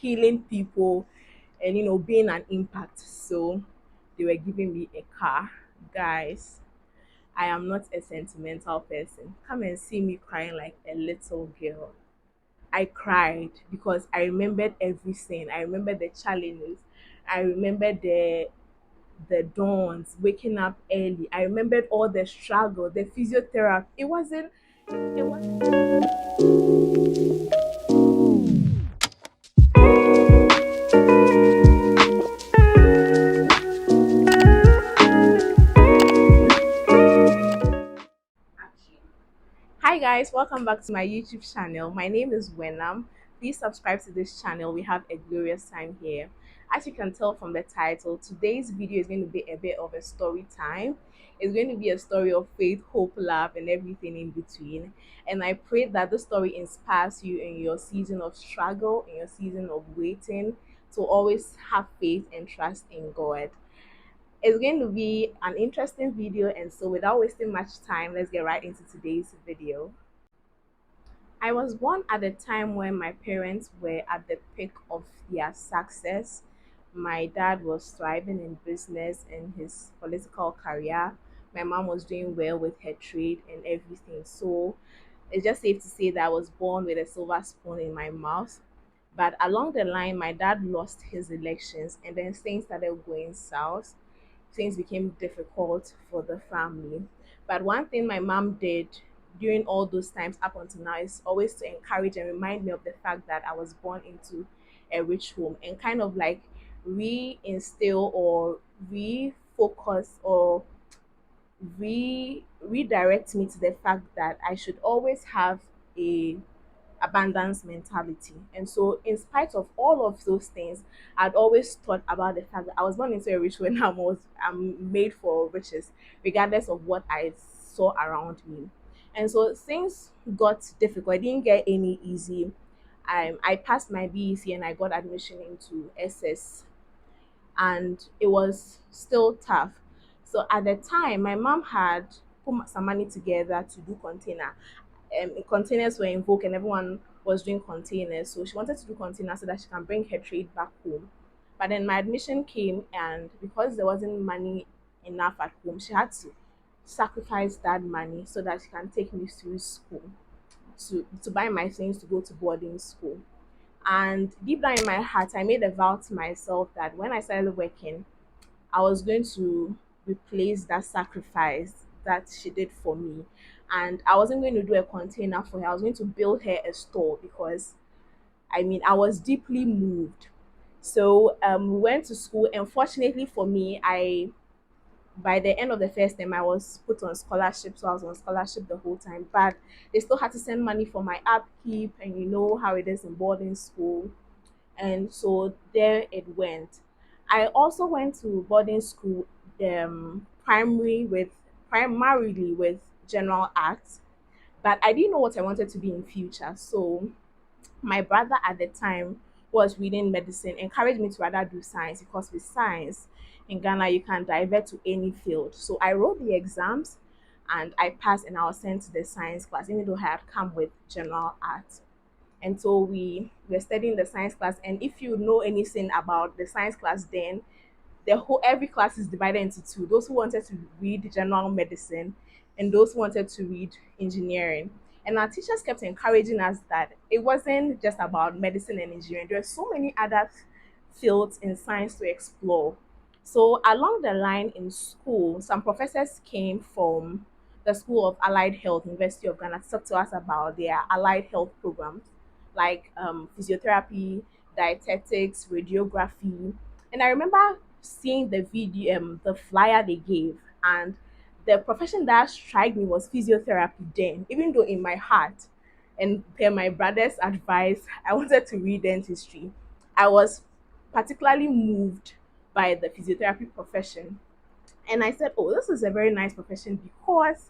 healing people and being an impact. So they were giving me a car. Guys, I am not a sentimental person. Come and see me crying like a little girl. I cried because I remembered everything. I remembered the challenges. I remembered the dawns, waking up early. I remembered all the struggle, the physiotherapy. It wasn't. Hi guys, welcome back to my YouTube channel. My name is Wenam. Please subscribe to this channel. We have a glorious time here. As you can tell from the title, today's video is going to be a bit of a story time. It's going to be a story of faith, hope, love, and everything in between. And I pray that this story inspires you in your season of struggle, in your season of waiting, to always have faith and trust in God. It's going to be an interesting video, and so without wasting much time, let's get right into today's video. I was born at a time when my parents were at the peak of their success. My dad was thriving in business and his political career. My mom was doing well with her trade and everything. So it's just safe to say that I was born with a silver spoon in my mouth. But along the line, my dad lost his elections and then things started going south. Things became difficult for the family. But one thing my mom did during all those times up until now is always to encourage and remind me of the fact that I was born into a rich home and kind of like reinstill or refocus or redirect me to the fact that I should always have a abundance mentality. And so, in spite of all of those things, I'd always thought about the fact that I was born into a rich when I'm made for riches, regardless of what I saw around me. And so things got difficult. I didn't get any easy. I passed my BEC and I got admission into SS, and it was still tough. So at the time, my mom had put some money together to do container. Containers were in vogue and everyone was doing containers. So she wanted to do containers so that she can bring her trade back home. But then my admission came, and because there wasn't money enough at home, she had to sacrifice that money so that she can take me through school to buy my things to go to boarding school. And deep down in my heart, I made a vow to myself that when I started working, I was going to replace that sacrifice that she did for me. And I wasn't going to do a container for her. I was going to build her a store because I was deeply moved. So we went to school. And fortunately for me, I by the end of the first term, I was put on scholarship. So I was on scholarship the whole time. But they still had to send money for my upkeep. And you know how it is in boarding school. And so there it went. I also went to boarding school, primarily with general arts, but I didn't know what I wanted to be in future. So my brother at the time was reading medicine, encouraged me to rather do science because with science in Ghana you can divert to any field. So I wrote the exams and I passed, and I was sent to the science class, even though I had come with general arts. And so we were studying the science class. And if you know anything about the science class, then the whole every class is divided into two: those who wanted to read general medicine and those who wanted to read engineering. And our teachers kept encouraging us that it wasn't just about medicine and engineering. There were so many other fields in science to explore. So along the line in school, some professors came from the School of Allied Health, University of Ghana, to talk to us about their allied health programs like physiotherapy, dietetics, radiography. And I remember seeing the video, the flyer they gave, and the profession that struck me was physiotherapy. Then, even though in my heart and per my brother's advice, I wanted to read dentistry, I was particularly moved by the physiotherapy profession. And I said, oh, this is a very nice profession because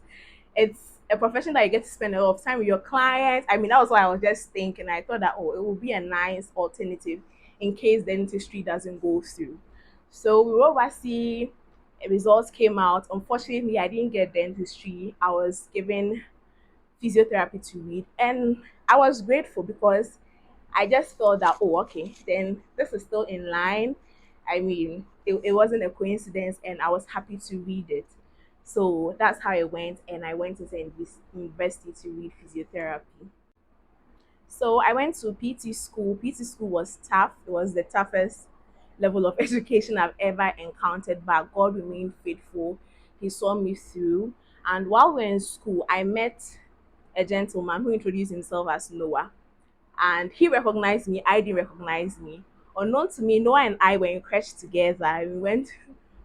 it's a profession that you get to spend a lot of time with your clients. That was what I was just thinking. I thought that, oh, it would be a nice alternative in case dentistry doesn't go through. So we were overseas, results came out. Unfortunately, I didn't get dentistry. I was given physiotherapy to read. And I was grateful because I just felt that, oh, okay, then this is still in line. I mean, it wasn't a coincidence, and I was happy to read it. So that's how it went, and I went to the university to read physiotherapy. So I went to PT school. PT school was tough. It was the toughest level of education I've ever encountered, but God remained faithful. He saw me through. And while we are in school, I met a gentleman who introduced himself as Noah. And he recognized me. I didn't recognize me. Unknown to me, Noah and I were in crèche together. We went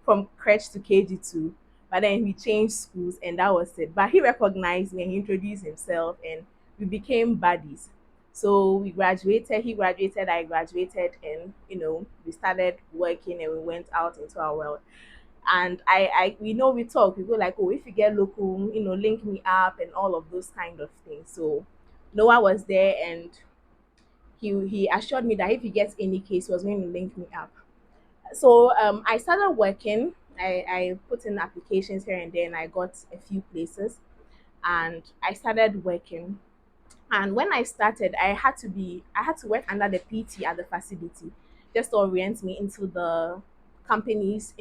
from crèche to KG2, but then we changed schools, and that was it. But he recognized me and he introduced himself, and we became buddies. So we graduated, he graduated, I graduated, and we started working and we went out into our world. And we know we talk, we go like, oh, if you get local, link me up and all of those kind of things. So Noah was there, and he assured me that if he gets any case, he was going to link me up. So I started working. I put in applications here and there, and I got a few places, and I started working. And when I started, I had to work under the PT at the facility, just to orient me into the company's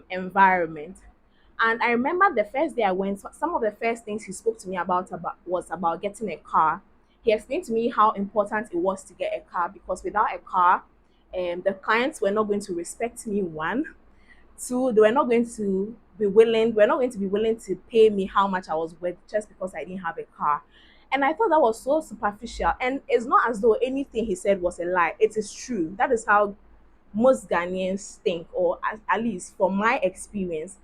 environment. And I remember the first day I went, some of the first things he spoke to me about was about getting a car. He explained to me how important it was to get a car, because without a car, the clients were not going to respect me. One, two, they were not going to be willing to pay me how much I was worth just because I didn't have a car. And I thought that was so superficial. And it's not as though anything he said was a lie. It is true. That is how most Ghanaians think, or at least from my experience,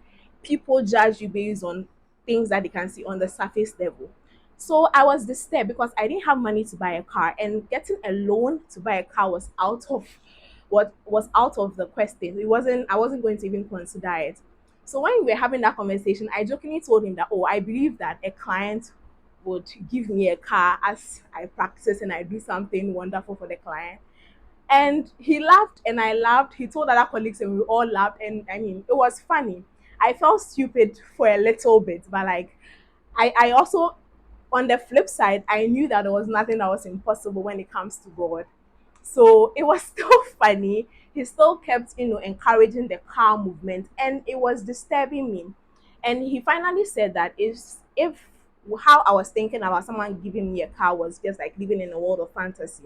people judge you based on things that they can see on the surface level. So I was disturbed because I didn't have money to buy a car, and getting a loan to buy a car was out of the question. I wasn't going to even consider it. So when we were having that conversation, I jokingly told him that, oh, I believe that a client would give me a car as I practice and I do something wonderful for the client. And he laughed and I laughed. He told other colleagues and we all laughed. And I mean, it was funny. I felt stupid for a little bit, but like, I also, on the flip side, I knew that there was nothing that was impossible when it comes to God. So it was still funny. He still kept, encouraging the car movement, and it was disturbing me. And he finally said that if how I was thinking about someone giving me a car was just like living in a world of fantasy,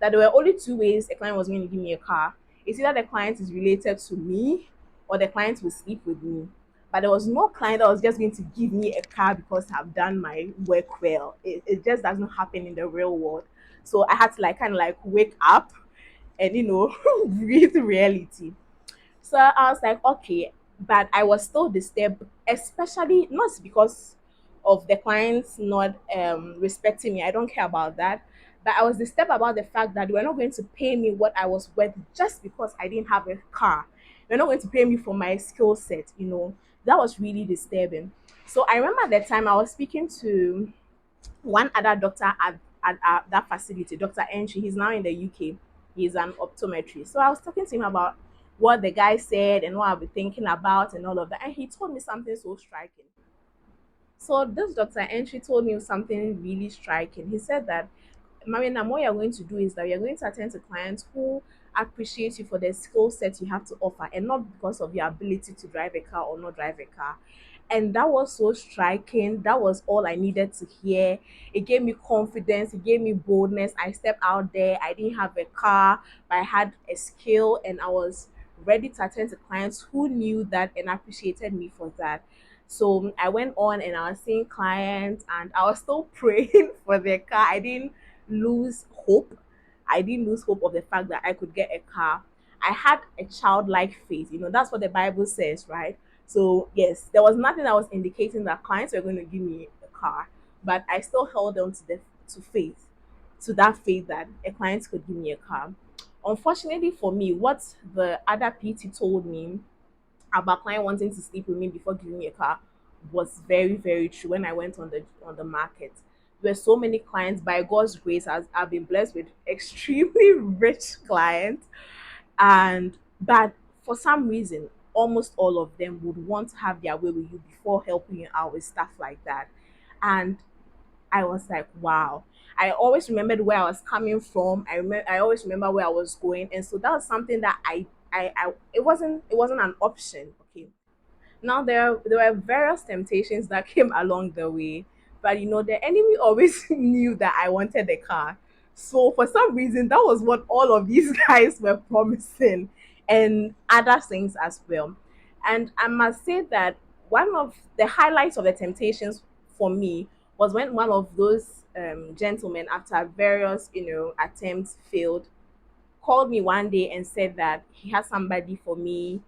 that there were only two ways a client was going to give me a car. It's either the client is related to me or the client will sleep with me. But there was no client that was just going to give me a car because I've done my work well. It just doesn't happen in the real world. So I had to like kind of like wake up and breathe reality. So I was like, okay, but I was still disturbed, especially not because of the clients not respecting me. I don't care about that. But I was disturbed about the fact that they were not going to pay me what I was worth just because I didn't have a car. They're not going to pay me for my skill set. That was really disturbing. So I remember the time I was speaking to one other doctor at that facility, Dr. Entry. He's now in the UK. He's an optometrist. So I was talking to him about what the guy said and what I've been thinking about and all of that. And he told me something so striking. So this Dr. Entry told me something really striking. He said that, Mariana, what you're going to do is that you're going to attend to clients who appreciate you for the skill set you have to offer and not because of your ability to drive a car or not drive a car. And that was so striking. That was all I needed to hear. It gave me confidence, it gave me boldness. I stepped out there. I didn't have a car, but I had a skill and I was ready to attend to clients who knew that and appreciated me for that. So I went on and I was seeing clients and I was still praying for their car. I didn't lose hope. I didn't lose hope of the fact that I could get a car. I had a childlike faith. That's what the Bible says, right? So, yes, there was nothing that was indicating that clients were going to give me a car, but I still held on to faith, to that faith that a client could give me a car. Unfortunately for me, what the other PT told me about client wanting to sleep with me before giving me a car was very, very true when I went on the market. There were so many clients. By God's grace, I've been blessed with extremely rich clients, and but for some reason, almost all of them would want to have their way with you before helping you out with stuff like that. And I was like, wow. I always remembered where I was coming from. I always remember where I was going, and so that was something that it wasn't an option. Okay, now there were various temptations that came along the way, but the enemy always knew that I wanted the car. So for some reason, that was what all of these guys were promising, and other things as well. And I must say that one of the highlights of the temptations for me was when one of those gentlemen, after various attempts failed, called me one day and said that he had somebody for me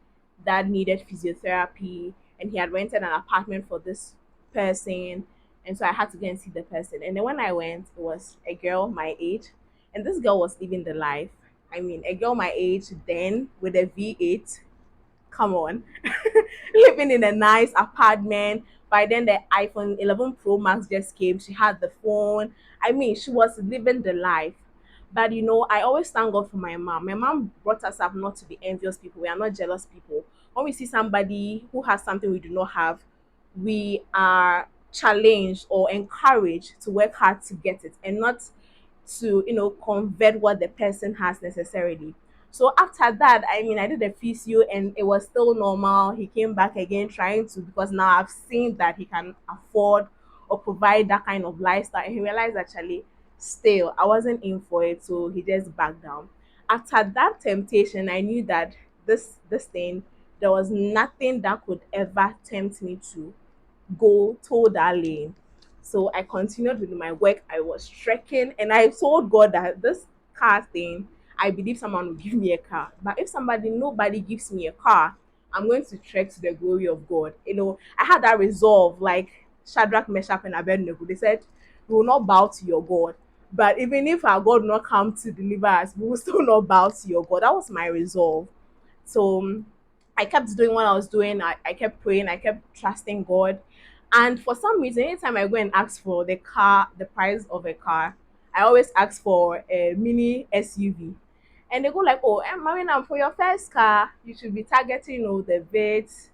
that needed physiotherapy, and he had rented an apartment for this person, and so I had to go and see the person. And then when I went, it was a girl my age, and this girl was living the life. I mean, a girl my age then with a V8, come on, living in a nice apartment. By then, the iPhone 11 Pro Max just came. She had the phone. I mean, she was living the life. But I always thank God for my mom. My mom brought us up not to be envious people. We are not jealous people. When we see somebody who has something we do not have, we are challenged or encouraged to work hard to get it, and not to convert what the person has necessarily. So after that, I mean, I did a physio and it was still normal. He came back again trying to, because now I've seen that he can afford or provide that kind of lifestyle, and he realized actually still I wasn't in for it, so he just backed down. After that temptation, I knew that this thing, there was nothing that could ever tempt me to go toe that lane. So I continued with my work. I was trekking, and I told God that this car thing, I believe someone will give me a car. But if nobody gives me a car, I'm going to trek to the glory of God. I had that resolve, like Shadrach, Meshach, and Abednego. They said, we will not bow to your God. But even if our God will not come to deliver us, we will still not bow to your God. That was my resolve. So I kept doing what I was doing. I kept praying. I kept trusting God. And for some reason, anytime I go and ask for the car, the price of a car, I always ask for a mini SUV. And they go like, oh, Marina, for your first car, you should be targeting, the Vitz,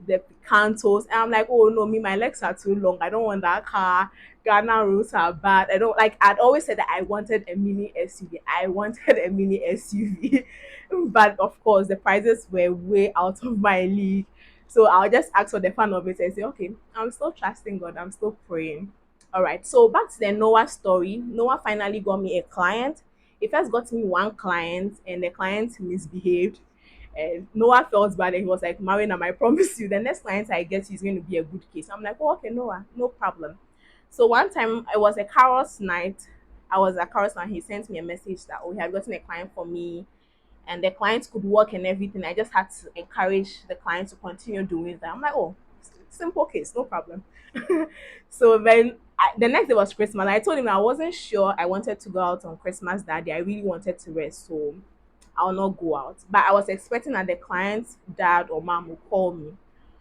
the Picantos. And I'm like, oh no, me, my legs are too long. I don't want that car. Ghana roads are bad. I don't like. I'd always said that I wanted a mini SUV. I wanted a mini SUV, but of course the prices were way out of my league. So I'll just ask for the fun of it and say, okay, I'm still trusting God. I'm still praying. All right. So back to the Noah story. Noah finally got me a client. He first got me one client, and the client misbehaved. And Noah felt bad, and he was like, Marina, I promise you, the next client I get is going to be a good case. I'm like, oh, okay, Noah, no problem. So one time it was a Carol's night. I was at Carol's night. He sent me a message that, oh, he had gotten a client for me, and the client could work and everything. I just had to encourage the client to continue doing that. I'm like, oh, simple case, no problem. So then the next day was Christmas. I told him I wasn't sure I wanted to go out on Christmas that day. I really wanted to rest, so I'll not go out. But I was expecting that the client's dad or mom would call me.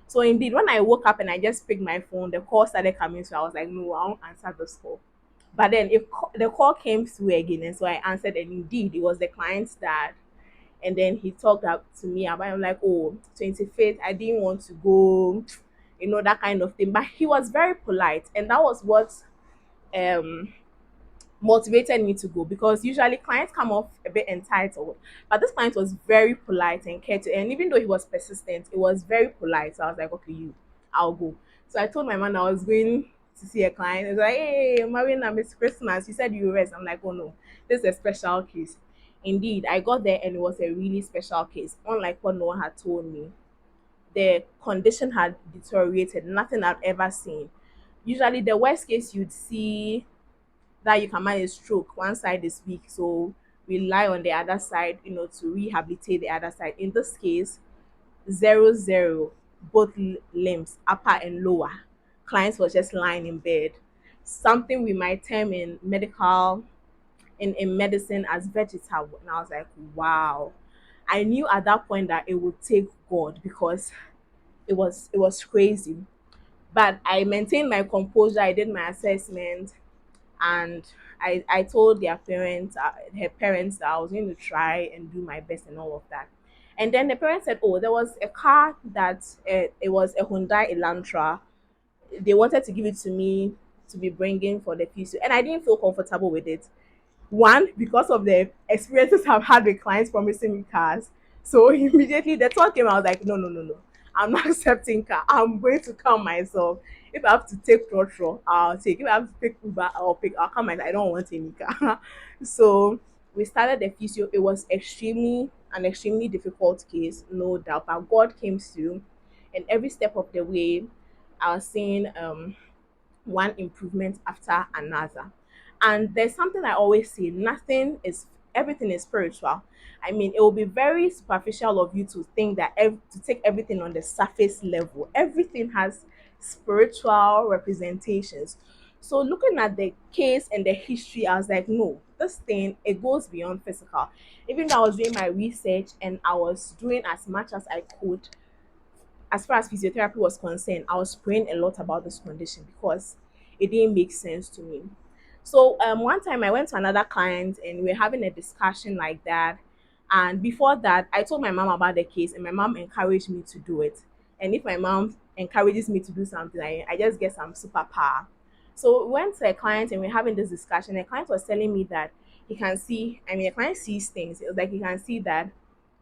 So indeed, when I woke up and I just picked my phone, the call started coming. So I was like, no, I won't answer this call. But then the call came through again, and so I answered, and indeed, it was the client's dad. And then he talked up to me about, I'm like, oh, 25th, I didn't want to go, that kind of thing. But he was very polite, and that was what um motivated me to go, because usually clients come off a bit entitled, but this client was very polite and cared to, and even though he was persistent, it was very polite. So I was like, okay, I'll go. So I told my man I was going to see a client. He was like, hey, Marina, it's Christmas. You said you rest. I'm like, oh no, this is a special case. Indeed, I got there and it was a really special case. Unlike what no one had told me, the condition had deteriorated, nothing I've ever seen. Usually, the worst case you'd see that you can manage stroke, one side is weak, so rely on the other side, to rehabilitate the other side. In this case, 0 0, both limbs, upper and lower. Clients was just lying in bed. Something we might term in medicine as vegetable. And I was like, wow. I knew at that point that it would take God, because it was crazy. But I maintained my composure. I did my assessment, and I told her parents, that I was going to try and do my best and all of that. And then the parents said, oh, there was a car that it was a Hyundai Elantra. They wanted to give it to me to be bringing for the physio, and I didn't feel comfortable with it. One, because of the experiences I've had with clients promising me cars. So immediately the thought came, I was like, no, no, no, no. I'm not accepting car. I'm going to come myself. If I have to take Trotro, I'll take. If I have to pick Uber, I'll come myself. I don't want any car. So we started the physio. It was extremely difficult case, no doubt. But God came through, and every step of the way, I was seeing one improvement after another. And there's something I always say, nothing is everything is spiritual. I mean, it will be very superficial of you to think that to take everything on the surface level. Everything has spiritual representations. So looking at the case and the history, I was like, no, this thing it goes beyond physical. Even though I was doing my research and I was doing as much as I could as far as physiotherapy was concerned, I was praying a lot about this condition because it didn't make sense to me. So one time I went to another client and we were having a discussion like that. And before that, I told my mom about the case and my mom encouraged me to do it. And if my mom encourages me to do something, I just get some superpower. So we went to a client and we are having this discussion. The client was telling me that he can see, I mean, the client sees things. It was like he can see that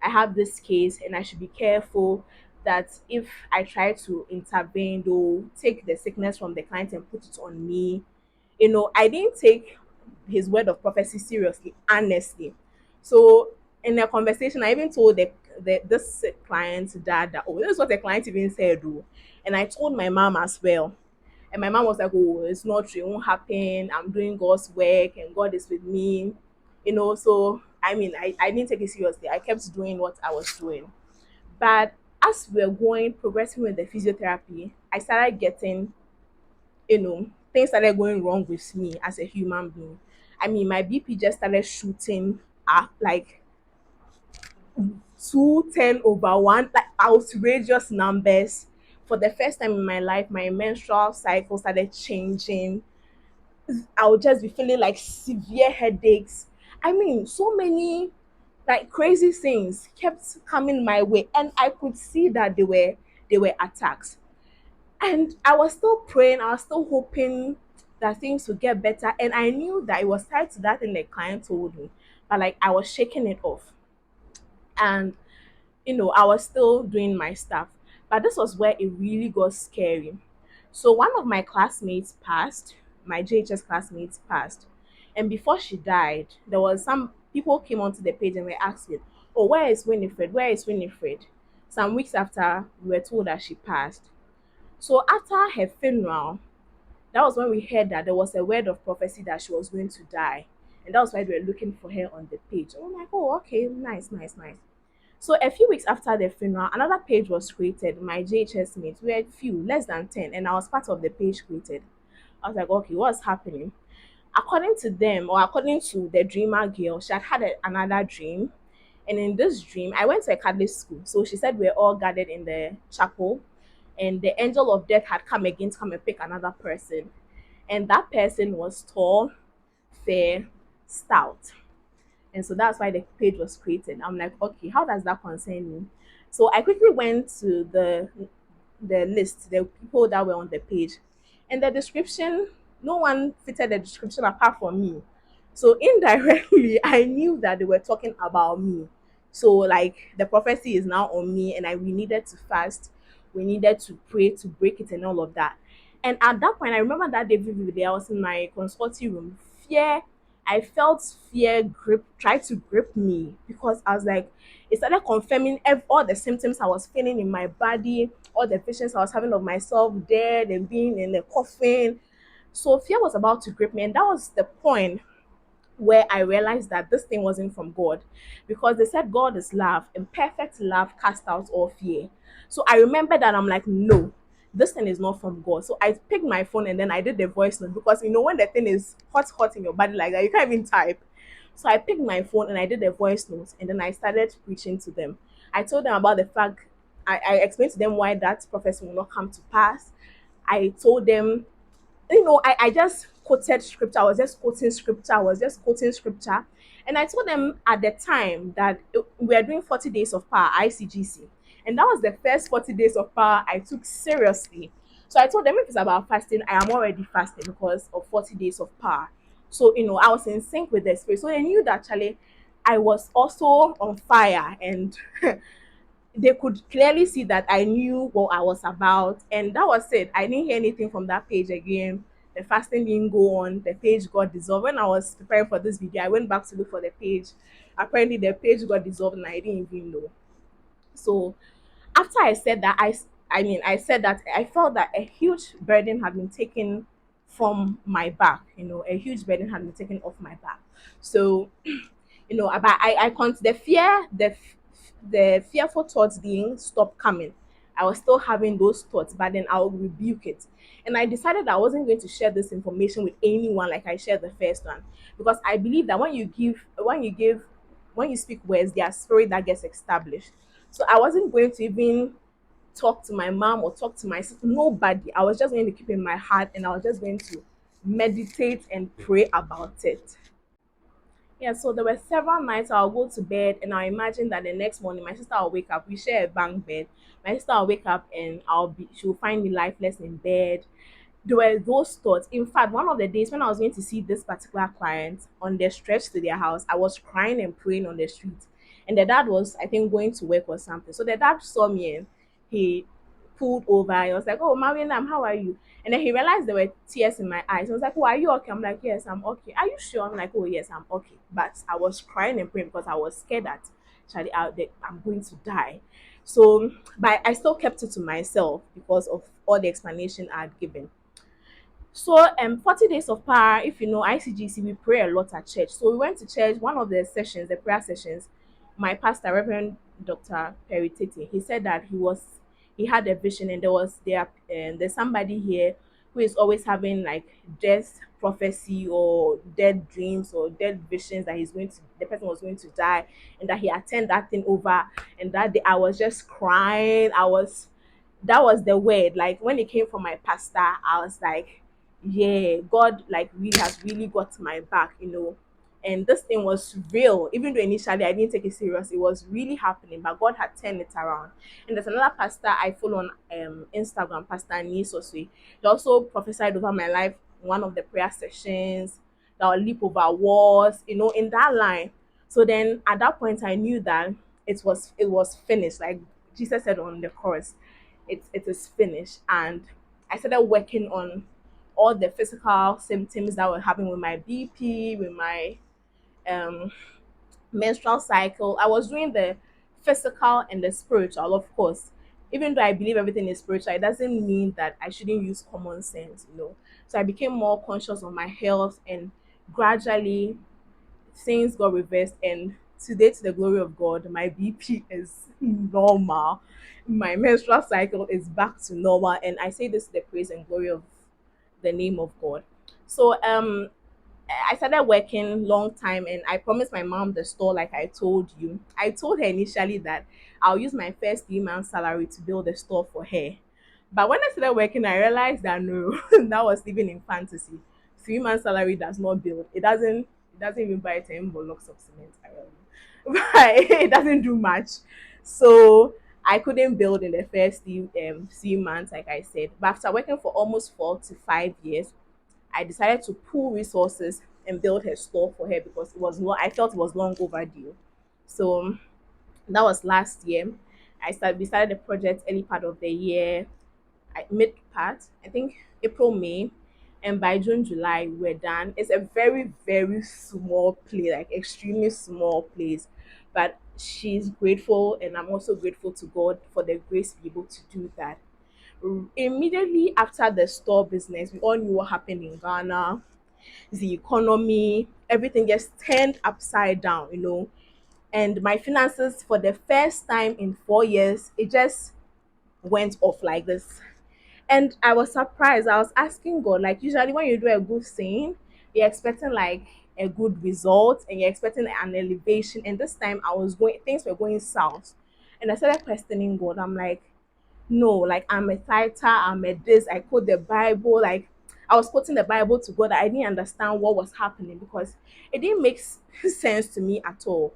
I have this case and I should be careful that if I try to intervene, they'll take the sickness from the client and put it on me. I didn't take his word of prophecy seriously, honestly. So in the conversation, I even told this client's dad that, oh, this is what the client even said, oh. And I told my mom as well. And my mom was like, oh, it's not true, it won't happen. I'm doing God's work and God is with me. So I mean, I didn't take it seriously. I kept doing what I was doing. But as we were progressing with the physiotherapy, I started getting, things started going wrong with me as a human being. I mean, my BP just started shooting up like 210/1, like outrageous numbers. For the first time in my life, my menstrual cycle started changing. I would just be feeling like severe headaches. I mean, so many like crazy things kept coming my way, and I could see that they were attacks. And I was still praying, I was still hoping that things would get better. And I knew that it was tied to that thing the client told me. But like I was shaking it off. And I was still doing my stuff. But this was where it really got scary. So one of my classmates passed, my JHS classmates passed. And before she died, there was some people came onto the page and were asking, oh, where is Winifred? Where is Winifred? Some weeks after we were told that she passed. So after her funeral, that was when we heard that there was a word of prophecy that she was going to die. And that was why we were looking for her on the page. And I'm like, oh, okay, nice, nice, nice. So a few weeks after the funeral, another page was created. My JHS mates, we were few, less than 10, and I was part of the page created. I was like, okay, what's happening? According to them, or according to the dreamer girl, she had another dream. And in this dream, I went to a Catholic school. So she said we're all gathered in the chapel, and the angel of death had come again to come and pick another person. And that person was tall, fair, stout. And so that's why the page was created. I'm like, okay, how does that concern me? So I quickly went to the list, the people that were on the page. And the description, no one fitted the description apart from me. So indirectly, I knew that they were talking about me. So like the prophecy is now on me, and we needed to fast, we needed to pray to break it and all of that. And at that point, I remember that day vividly. I was in my consulting room. I felt fear try to grip me because I was like, it started confirming all the symptoms I was feeling in my body, all the visions I was having of myself dead and being in the coffin. So fear was about to grip me, and that was the point where I realized that this thing wasn't from God, because they said God is love and perfect love casts out all fear. So I remember that I'm like, no, this thing is not from God. So I picked my phone and then I did the voice note, because when the thing is hot in your body like that, you can't even type. So I picked my phone and I did the voice note, and then I started preaching to them. I told them about the fact, I explained to them why that prophecy will not come to pass. I told them, I just quoted scripture. I was just quoting scripture. And I told them at the time that we are doing 40 days of power, ICGC. And that was the first 40 days of power I took seriously. So I told them if it's about fasting, I am already fasting because of 40 days of power. So, I was in sync with the spirit. So they knew that actually I was also on fire, and they could clearly see that I knew what I was about. And that was it. I didn't hear anything from that page again. The fasting didn't go on. The page got dissolved. When I was preparing for this video, I went back to look for the page. Apparently, the page got dissolved, and I didn't even know. So after I said that, I said that I felt that a huge burden had been taken from my back. A huge burden had been taken off my back. So about the fear, the fearful thoughts didn't stop coming. I was still having those thoughts, but then I'll rebuke it. And I decided I wasn't going to share this information with anyone like I shared the first one, because I believe that when you speak words, their spirit that gets established. So I wasn't going to even talk to my mom or talk to my sister, nobody. I was just going to keep it in my heart, and I was just going to meditate and pray about it. Yeah, so there were several nights I'll go to bed and I'll imagine that the next morning my sister will wake up. We share a bunk bed. My sister will wake up and she'll find me lifeless in bed. There were those thoughts. In fact, one of the days when I was going to see this particular client on their stretch to their house, I was crying and praying on the street. And the dad was, I think, going to work or something. So the dad saw me and he pulled over. He was like, "Oh, Marianam, how are you?" And then he realized there were tears in my eyes. He was like, "Oh, are you okay?" I'm like, "Yes, I'm okay." "Are you sure?" I'm like, "Oh, yes, I'm okay." But I was crying and praying because I was scared that Charlie out there, I'm going to die. So, but I still kept it to myself because of all the explanation I had given. So 40 days of power, if you know ICGC, we pray a lot at church. So we went to church, one of the sessions, the prayer sessions, my pastor, Reverend Dr. Perry Tete, he said that he had a vision, and there's somebody here who is always having like death prophecy or dead dreams or dead visions that the person was going to die, and that he had turned that thing over. And that day I was just crying. That was the word. Like when it came from my pastor, I was like, yeah, God like really has really got my back. And this thing was real. Even though initially I didn't take it serious, it was really happening, but God had turned it around. And there's another pastor I follow on Instagram, Pastor Nisosui. He also prophesied over my life in one of the prayer sessions that will leap over walls, in that line. So then at that point I knew that it was finished. Like Jesus said on the chorus, it is finished. And I started working on all the physical symptoms that were happening with my BP, with my um menstrual cycle. I was doing the physical and the spiritual, of course. Even though I believe everything is spiritual, it doesn't mean that I shouldn't use common sense. So I became more conscious of my health, and gradually things got reversed. And today, to the glory of God, my BP is normal. My menstrual cycle is back to normal. And I say this to the praise and glory of the name of God. So I started working long time, and I promised my mom the store like I told you. I told her initially that I'll use my first 3 months salary to build a store for her. But when I started working, I realized that no, that was living in fantasy. 3 months salary does not build. It doesn't even buy 10 blocks of cement. I don't know. But it doesn't do much. So I couldn't build in the first 3 months, like I said. But after working for almost 4 to 5 years, I decided to pool resources and build her store for her because I felt it was long overdue. So that was last year. We started the project early part of the year, mid part, I think April, May, and by June, July, we're done. It's a very, very small place, like extremely small place. But she's grateful, and I'm also grateful to God for the grace to be able to do that. Immediately after the store business, we all knew what happened in Ghana, the economy, everything just turned upside down. And my finances, for the first time in 4 years, it just went off like this. And I was surprised. I was asking God, like, usually when you do a good thing, you're expecting like a good result, and you're expecting an elevation. And this time things were going south. And I started questioning God. I'm like, no, like I'm a tither, I'm a this, I quote the Bible, like I was quoting the Bible to God. I didn't understand what was happening because it didn't make sense to me at all.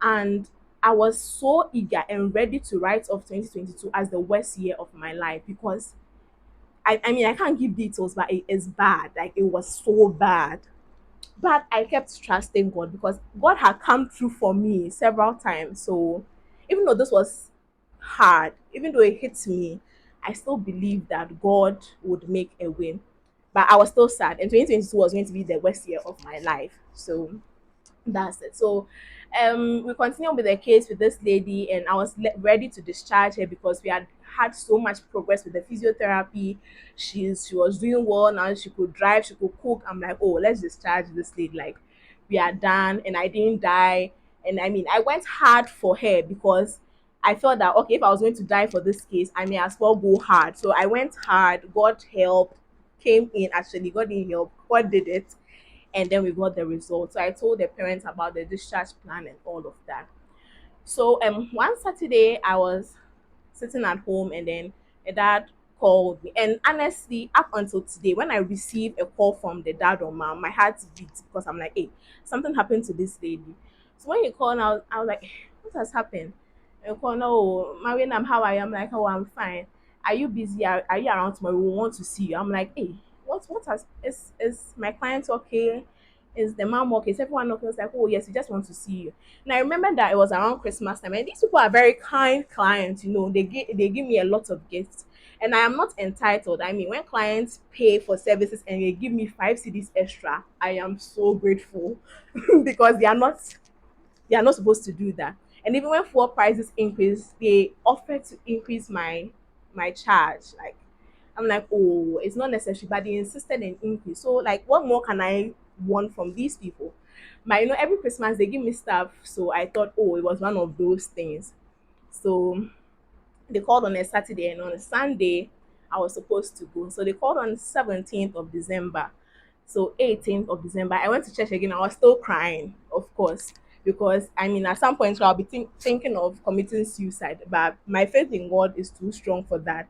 And I was so eager and ready to write off 2022 as the worst year of my life because I mean, I can't give details, but it is bad. Like, it was so bad. But I kept trusting God because God had come through for me several times. So even though this was hard, even though it hit me, I still believed that God would make a way. But I was still sad. And 2022 was going to be the worst year of my life. So that's it. So we continued with the case with this lady, and I was ready to discharge her because we had had so much progress with the physiotherapy. She was doing well now. She could drive, she could cook. I'm like, oh, let's discharge this lady. Like, we are done, and I didn't die. And I mean, I went hard for her because I felt that okay, if I was going to die for this case, I may as well go hard. So I went hard. God helped, came in. Actually, God didn't help. God did it, and then we got the results. So I told the parents about the discharge plan and all of that. So one Saturday I was sitting at home, and then a dad called me. And honestly, up until today, when I receive a call from the dad or mom, my heart beats because I'm like, hey, something happened to this lady. So when he called, I was like, what has happened? And he called, no, Marianne, how are you? I'm like, oh, I'm fine. Are you busy? Are you around tomorrow? We want to see you. I'm like, hey, what has is my client okay? Is the mom okay? Is everyone okay? I was like, oh yes, we just want to see you. And I remember that it was around Christmas time, and these people are very kind clients. You know, they give me a lot of gifts, and I am not entitled. I mean, when clients pay for services and they give me 5 CDs extra, I am so grateful because they are not supposed to do that. And even when fuel prices increase, they offer to increase my charge. Like, I'm like, oh, it's not necessary, but they insisted in increase. So like, what more can I want from these people? But every Christmas they give me stuff, so I thought, oh, it was one of those things. So they called on a Saturday, and on a Sunday I was supposed to go. So they called on 17th of December. So 18th of December, I went to church again. I was still crying, of course, because I mean, at some point I'll be thinking of committing suicide. But my faith in God is too strong for that.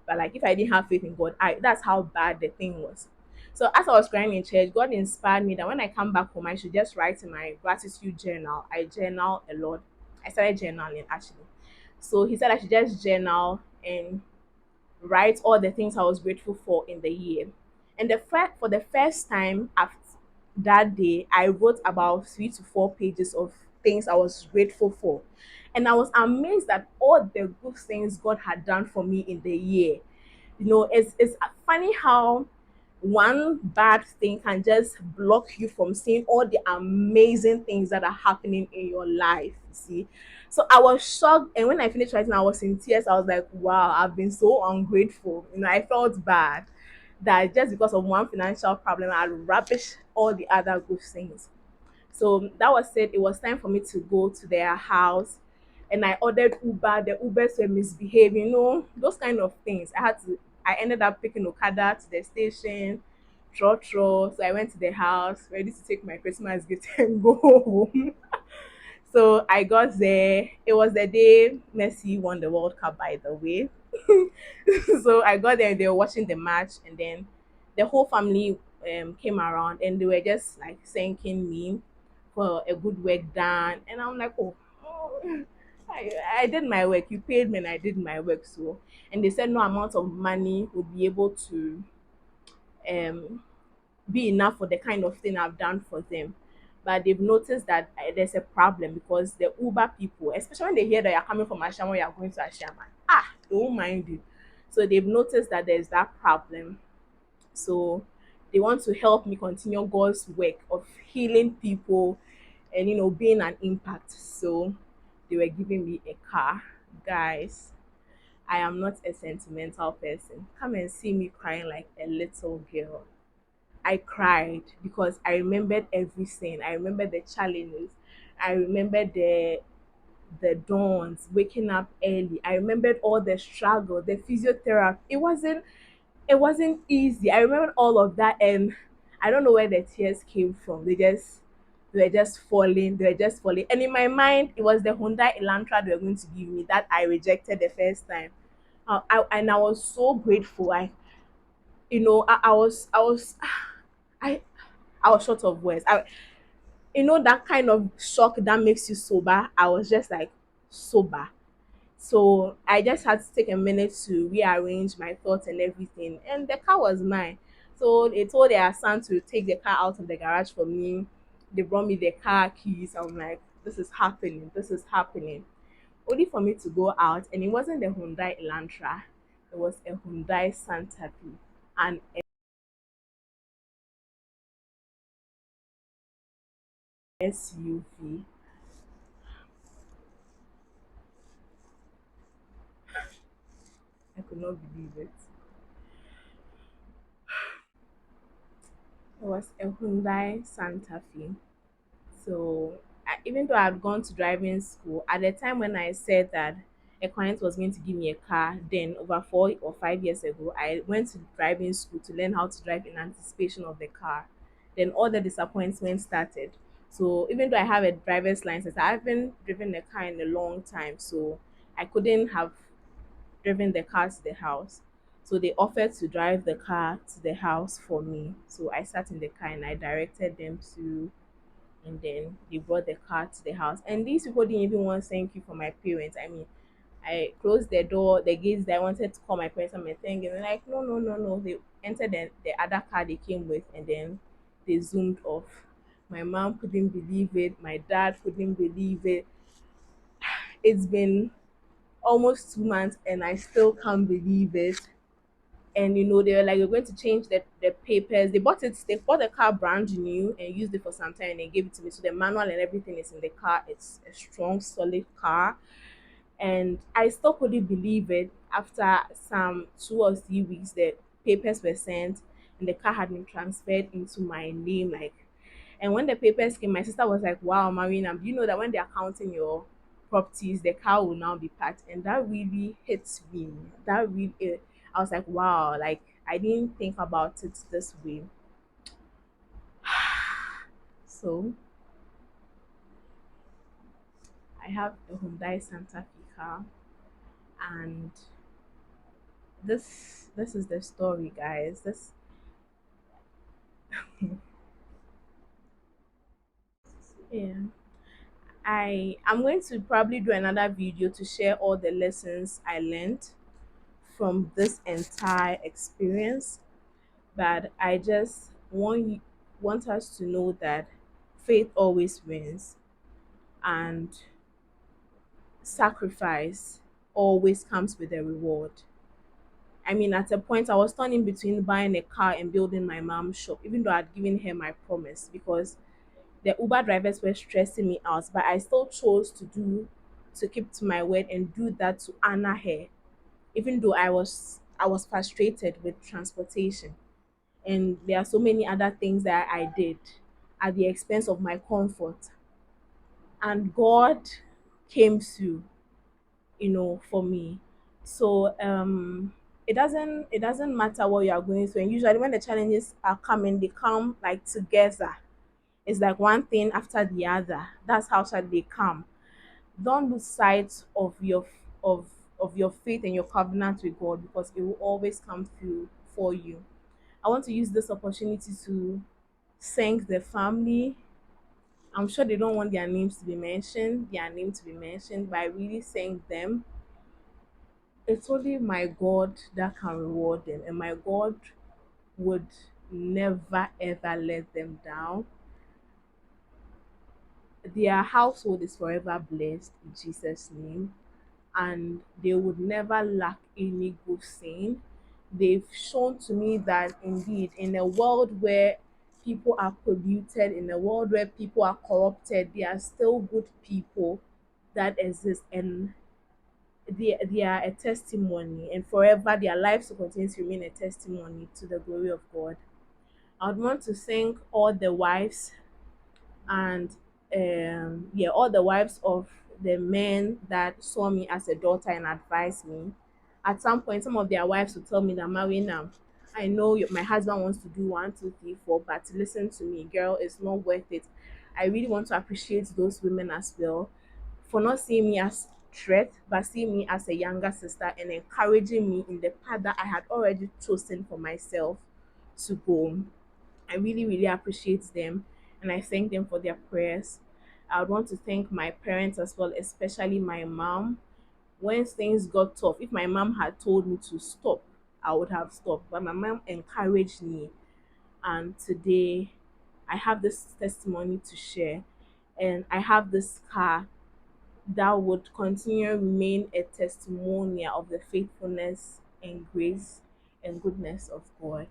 But like, if I didn't have faith in God, that's how bad the thing was. So as I was crying in church, God inspired me that when I come back home, I should just write in my gratitude journal. I journal a lot. I started journaling actually. So he said I should just journal and write all the things I was grateful for in the year. And for the first time after that day, I wrote about 3 to 4 pages of things I was grateful for. And I was amazed at all the good things God had done for me in the year. It's funny how one bad thing can just block you from seeing all the amazing things that are happening in your life. You see, so I was shocked, and when I finished writing, I was in tears. I was like, wow, I've been so ungrateful. I felt bad that just because of one financial problem, I rubbish all the other good things. So that was it. It was time for me to go to their house, and I ordered Uber. The Ubers were misbehaving, those kind of things. I ended up picking Okada to the station, trotro. So I went to the house, ready to take my Christmas gift and go home. So I got there. It was the day Messi won the World Cup, by the way. So I got there, they were watching the match, and then the whole family came around, and they were just like thanking me for a good work done. And I'm like, oh, I did my work. You paid me, and I did my work. So, and they said no amount of money would be able to um be enough for the kind of thing I've done for them. But they've noticed that there's a problem because the Uber people, especially when they hear that you're coming from Ashama, you're going to Ashama, they won't mind you. So they've noticed that there's that problem. So they want to help me continue God's work of healing people and being an impact. So they were giving me a car. Guys, I am not a sentimental person. Come and see me crying like a little girl. I cried because I remembered everything. I remembered the challenges. I remembered the dawns, waking up early. I remembered all the struggle, the physiotherapy. It wasn't easy. I remembered all of that, and I don't know where the tears came from. They were just falling. They were just falling. And in my mind, it was the Hyundai Elantra they were going to give me that I rejected the first time. And I was so grateful. I I was short of words. That kind of shock that makes you sober. I was just like sober. So I just had to take a minute to rearrange my thoughts and everything. And the car was mine. So they told their son to take the car out of the garage for me. They brought me the car keys. I'm like, this is happening. This is happening. Only for me to go out, and it wasn't a Hyundai Elantra. It was a Hyundai Santa Fe, an SUV. I could not believe it. It was a Hyundai Santa Fe. So even though I had gone to driving school, at the time when I said that a client was going to give me a car, then over 4 or 5 years ago, I went to driving school to learn how to drive in anticipation of the car. Then all the disappointment started. So even though I have a driver's license, I haven't driven a car in a long time. So I couldn't have driven the car to the house. So they offered to drive the car to the house for me. So I sat in the car and I directed them to, and then they brought the car to the house. And these people didn't even want to thank you for my parents. I mean, I closed the door, the gates that I wanted to call my parents and my thing, and they're like, no, no, no, no. They entered the other car they came with, and then they zoomed off. My mom couldn't believe it. My dad couldn't believe it. It's been almost 2 months, and I still can't believe it. And they were like, you're going to change the papers. They bought the car brand new and used it for some time and they gave it to me. So the manual and everything is in the car. It's a strong, solid car. And I still couldn't believe it. After some 2 or 3 weeks, the papers were sent and the car had been transferred into my name. Like, and when the papers came, my sister was like, wow, Marina, do you know that when they're counting your properties, the car will now be packed? And that really hits me. That really, I was like, wow, like I didn't think about it this way. So I have a Hyundai Santa Fe car, and this is the story, guys. This yeah. I'm going to probably do another video to share all the lessons I learned from this entire experience. But I just want us to know that faith always wins, and sacrifice always comes with a reward. I mean, at a point, I was torn in between buying a car and building my mom's shop, even though I'd given her my promise, because the Uber drivers were stressing me out. But I still chose to keep to my word and do that to honor her, even though I was frustrated with transportation. And there are so many other things that I did at the expense of my comfort. And God came through, for me. So it doesn't matter what you are going through. And usually when the challenges are coming, they come like together. It's like one thing after the other. That's how shall they come. Don't lose sight of of your faith and your covenant with God, because it will always come through for you. I want to use this opportunity to thank the family. I'm sure they don't want their name to be mentioned, but I really thank them. It's only my God that can reward them, and my God would never ever let them down. Their household is forever blessed in Jesus' name, and they would never lack any good thing. They've shown to me that indeed, in a world where people are polluted, in a world where people are corrupted, there are still good people that exist, and they are a testimony, and forever their lives will continue to remain a testimony to the glory of God. I would want to thank all the wives and yeah, all the wives of the men that saw me as a daughter and advised me. At some point, some of their wives would tell me that, Marina, I know my husband wants to do 1, 2, 3, 4, but listen to me, girl, it's not worth it. I really want to appreciate those women as well for not seeing me as threat, but seeing me as a younger sister and encouraging me in the path that I had already chosen for myself to go. I really, really appreciate them, and I thank them for their prayers. I would want to thank my parents as well, especially my mom. when things got tough, if my mom had told me to stop, I would have stopped. But my mom encouraged me, and today I have this testimony to share, and I have this car that would continue remain a testimonial of the faithfulness and grace and goodness of God.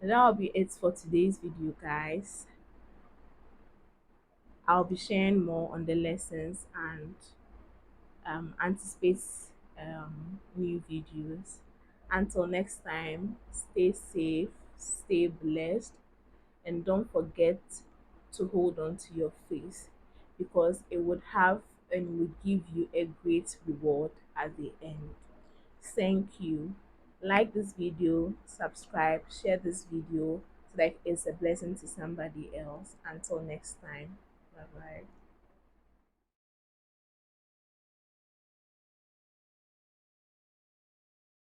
And that will be it for today's video, guys. I'll be sharing more on the lessons and anticipate new videos. Until next time, stay safe, stay blessed, and don't forget to hold on to your faith, because it would have and will give you a great reward at the end. Thank you. Like this video, subscribe, share this video so that it's a blessing to somebody else. Until next time, bye bye.